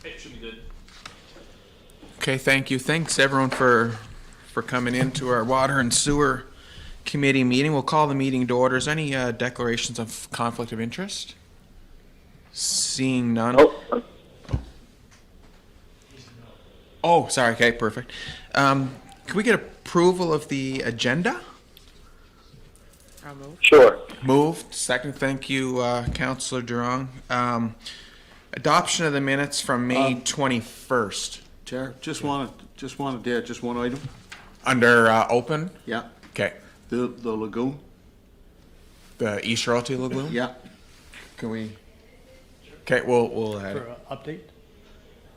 It should be good. Okay, thank you. Thanks everyone for coming into our water and sewer committee meeting. We'll call the meeting to order. Is there any declarations of conflict of interest? Seeing none. Nope. Oh, sorry. Okay, perfect. Can we get approval of the agenda? Sure. Moved. Second. Thank you, Councillor Durong. Adoption of the minutes from May 21st. Chair, just wanted to add just one item. Under open? Yeah, Okay. the lagoon. The East Royalty Lagoon? Yeah, Can we? Okay, we'll add For it. update?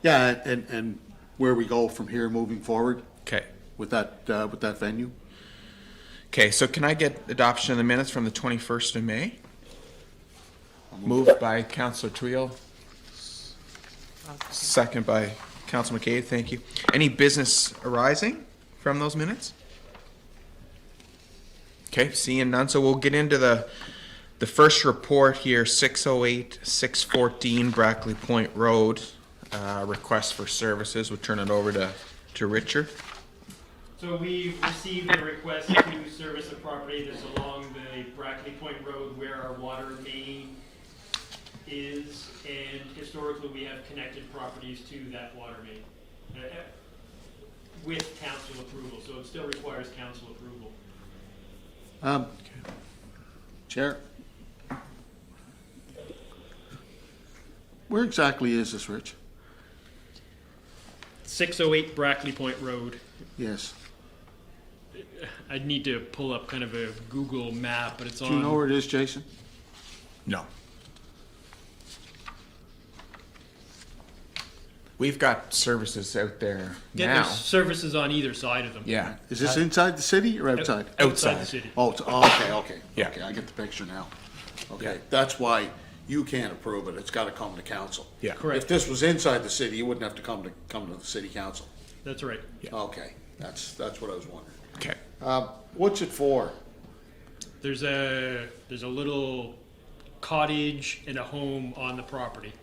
yeah, and where we go from here moving forward Okay. with that venue. Okay, so can I get adoption of the minutes from the 21st of May? Moved by Councillor Twill. Second by Councillor McCabe, thank you. Any business arising from those minutes? Okay, seeing none, so we'll get into the first report here, 608, 614 Brackley Point Road, request for services. We'll turn it over to Richard. So we received a request to service a property that's along the Brackley Point Road where our water main is, and historically we have connected properties to that water main with council approval, so it still requires council approval. Chair, where exactly is this, Rich? 608 Brackley Point Road. Yes. I'd need to pull up kind of a Google map, but it's Do on. you know where it is, Jason? No. We've got services out there Yeah, now. there's services on either side of them. Yeah. Is this inside the city or outside? Outside the Outside. city. Oh, okay. Yeah. Okay, I get the picture now. Okay, Yeah. that's why you can't approve it. It's got to come to council. Yeah. Correct. If this was inside the city, you wouldn't have to come to the city council. That's right. Yeah. Okay, that's what I was wondering. Okay. What's it for? There's a little cottage and a home on the property.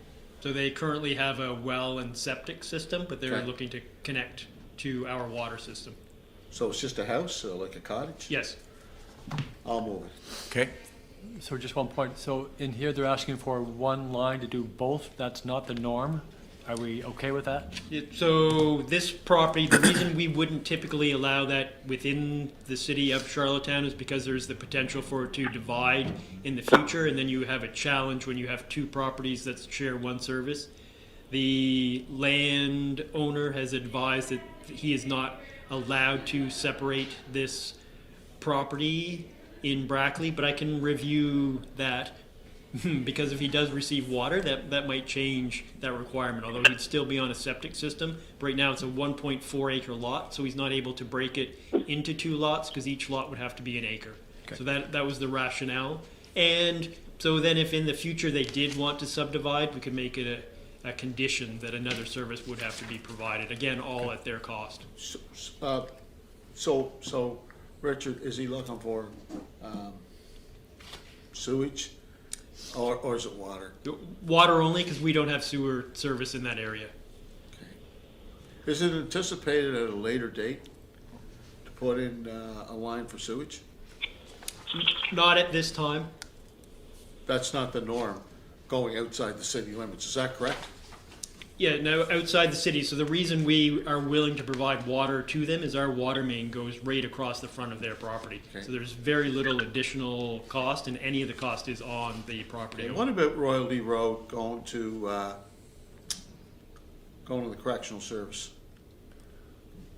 So they currently have a well and septic system, but they're Okay. looking to connect to our water system. So it's just a house, like a cottage? Yes. I'll move it. Okay. So just one point, so in here, they're asking for one line to do both, that's not the norm? Are we okay with that? So this property, the reason we wouldn't typically allow that within the city of Charlottetown is because there's the potential for it to divide in the future, and then you have a challenge when you have two properties that share one service. The landowner has advised that he is not allowed to separate this property in Brackley, but I can review that. Because if he does receive water, that might change that requirement, although he'd still be on a septic system. Right now it's a 1.4 acre lot, so he's not able to break it into two lots because each lot would have to be an acre. Okay. So that was the rationale. And so then if in the future they did want to subdivide, we could make it a condition that another service would have to be provided, again, all at their cost. So, Richard, is he looking for sewage or is it water? Water only, because we don't have sewer service in that area. Okay. Is it anticipated at a later date to put in a line for sewage? Not at this time. That's not the norm, going outside the city limits, is that correct? Yeah, no, outside the city. So the reason we are willing to provide water to them is our water main goes right across the front of their property. Okay. So there's very little additional cost, and any of the cost is on the property And owner. what about Royalty Road going to the correctional service?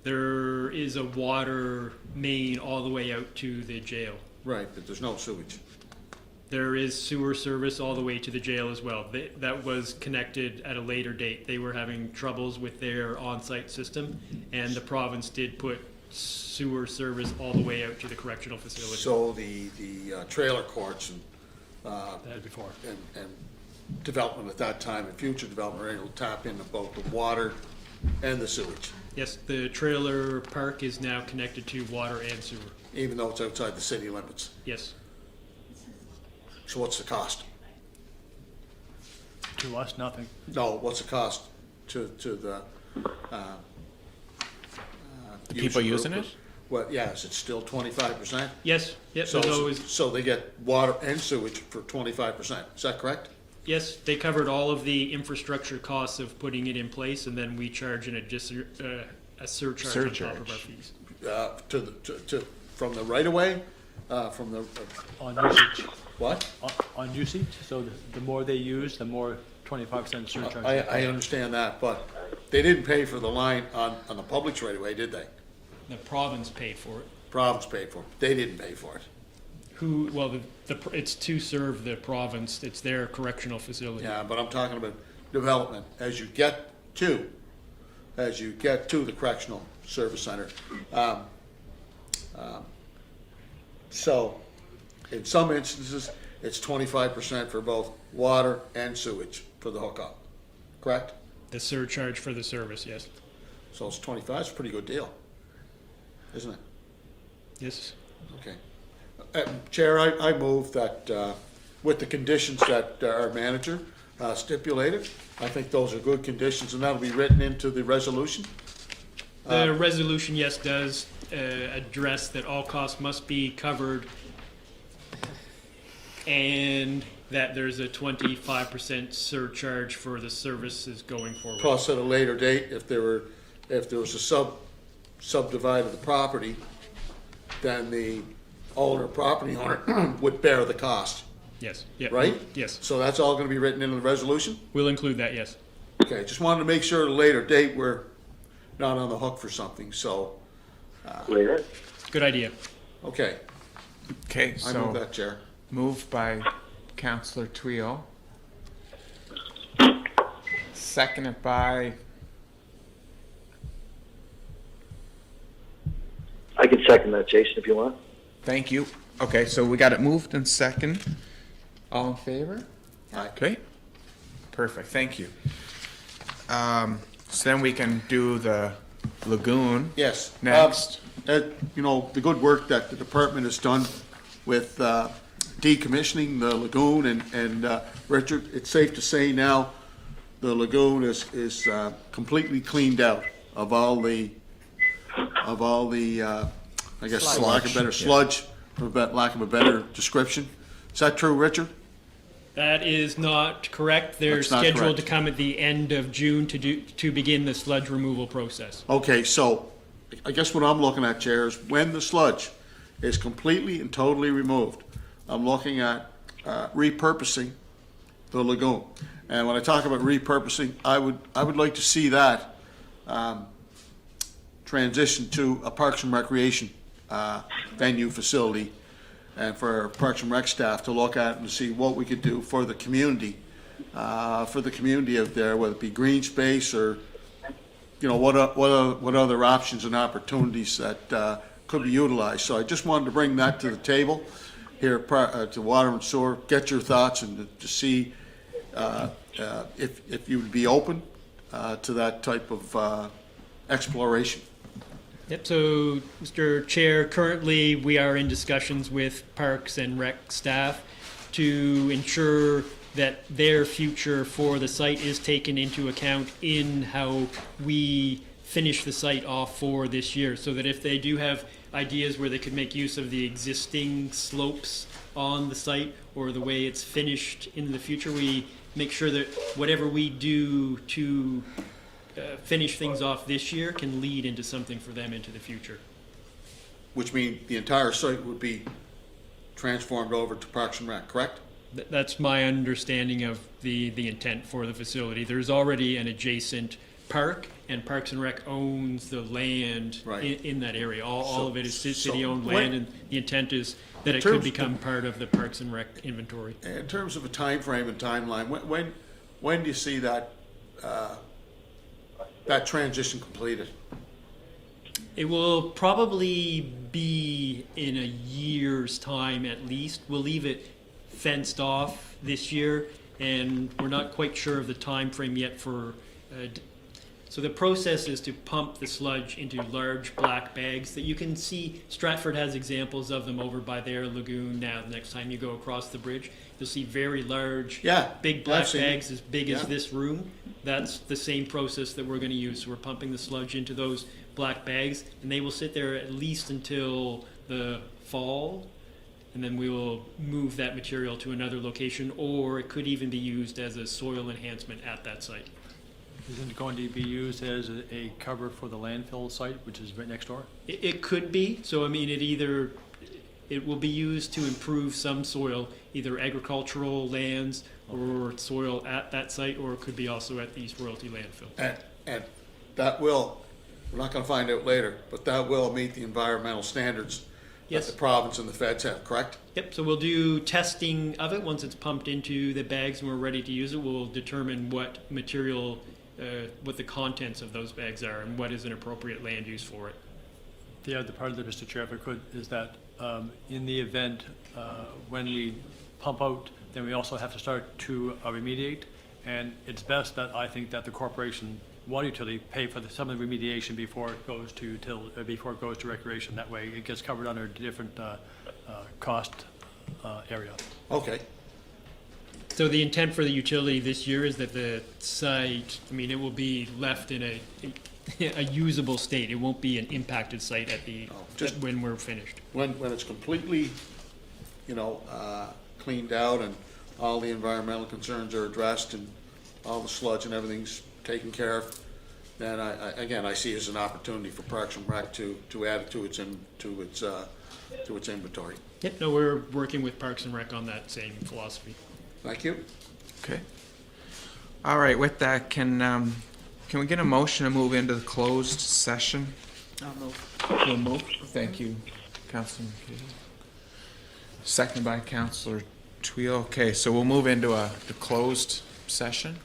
There is a water main all the way out to the jail. Right, but there's no sewage. There is sewer service all the way to the jail as well. That was connected at a later date. They were having troubles with their on-site system, and the province did put sewer service all the way out to the correctional facility. So the trailer courts and That before. and development at that time and future development are able to tap into both the water and the sewage, Yes, the trailer park is now connected to water and sewer. even though it's outside the city limits. Yes. So what's the cost? To us, nothing. No, what's the cost to the, The people user using group? it? Well, yes, it's still 25%? Yes, yep, So, there's always, so they get water and sewage for 25%, is that correct? yes, they covered all of the infrastructure costs of putting it in place, and then we charge a surcharge on top of our Surcharge. fees. From the right of way, from the, On usage, what? on usage, so the more they use, the more 25% surcharge. I understand that, but they didn't pay for the line on the public's right of way, did they? The province paid for it. Province paid for it, they didn't pay for it. It's to serve the province, it's their correctional facility. Yeah, but I'm talking about development, as you get to the correctional service center. So, in some instances, it's 25% for both water and sewage for the hookup, correct? The surcharge for the service, yes. So it's 25, it's a pretty good deal, isn't it? Yes. Okay. Chair, I move that, with the conditions that our manager stipulated, I think those are good conditions, and that'll be written into the resolution. The resolution, yes, does address that all costs must be covered and that there's a 25% surcharge for the services going forward. Plus, at a later date, if there was a subdivide of the property, then the property owner would bear the cost, Yes, yeah. right? Yes, So that's all gonna be written into the resolution? we'll include that, yes. Okay, just wanted to make sure at a later date we're not on the hook for something, so, Good idea. okay, Okay, I move so that, Chair. moved by Councillor Tweel. Seconded by, I can second that, Jason, if you want. thank you. Okay, so we got it moved and second. All in favor? Aye. Okay, perfect, thank you. So then we can do the lagoon Yes. next. You know, the good work that the department has done with decommissioning the lagoon, and Richard, it's safe to say now, the lagoon is completely cleaned out of all the, I guess, for lack of a better sludge, for lack of a better description. Is that true, Richard? That is not correct. They're That's not scheduled to correct. come at the end of June to begin the sludge removal process. Okay, so I guess what I'm looking at, Chair, is when the sludge is completely and totally removed, I'm looking at repurposing the lagoon. And when I talk about repurposing, I would like to see that transition to a Parks and Recreation venue facility, and for our Parks and Rec staff to look at and see what we could do for the community of there, whether it be green space or, you know, what other options and opportunities that could be utilized. So I just wanted to bring that to the table here to Water and Sewer, get your thoughts and to see if you would be open to that type of exploration. Yep, so, Mr. Chair, currently we are in discussions with Parks and Rec staff to ensure that their future for the site is taken into account in how we finish the site off for this year, so that if they do have ideas where they could make use of the existing slopes on the site or the way it's finished in the future, we make sure that whatever we do to finish things off this year can lead into something for them into the future. Which means the entire site would be transformed over to Parks and Rec, correct? That's my understanding of the intent for the facility. There's already an adjacent park, and Parks and Rec owns the land Right. in that area. All So- of it is so city-owned when- land, and the intent is that In it could terms- become part of the Parks and Rec inventory. In terms of a time frame and timeline, when do you see that that transition completed? It will probably be in a year's time at least. We'll leave it fenced off this year, and we're not quite sure of the time frame yet for. So the process is to pump the sludge into large black bags that you can see. Stratford has examples of them over by their lagoon now. The next time you go across the bridge, you'll see very large, Yeah, big I've black seen it. bags as big as Yeah. this room. that's the same process that we're going to use. So we're pumping the sludge into those black bags, and they will sit there at least until the fall, and then we will move that material to another location, or it could even be used as a soil enhancement at that site. Isn't it going to be used as a cover for the landfill site, which is right next door? It could be. So I mean, it will be used to improve some soil, either agricultural lands or soil at that site, or it could be also at the East Royalty landfill. And that will, we're not gonna find out later, but that will meet the environmental standards that Yes. the province and the feds have, correct? Yep, so we'll do testing of it. Once it's pumped into the bags and we're ready to use it, we'll determine what material, what the contents of those bags are and what is an appropriate land use for it. The other part of it, Mr. Chair, if I could, is that in the event when we pump out, then we also have to start to remediate. And it's best that I think that the corporation, water utility, pay for some of the remediation before it goes to recreation. That way it gets covered under a different cost area. Okay, So the intent for the utility this year is that the site, I mean, it will be left in a usable state. It won't be an impacted site just- when we're finished. when it's completely, cleaned out and all the environmental concerns are addressed and all the sludge and everything's taken care of, then I see it as an opportunity for Parks and Rec to add it to its inventory. Yep, no, we're working with Parks and Rec on that same philosophy. Thank you. Okay. All right, with that, can we get a motion to move into the closed session? We'll move. Thank you, Councilor McKay. Seconded by Councilor Twill. Okay, so we'll move into the closed session.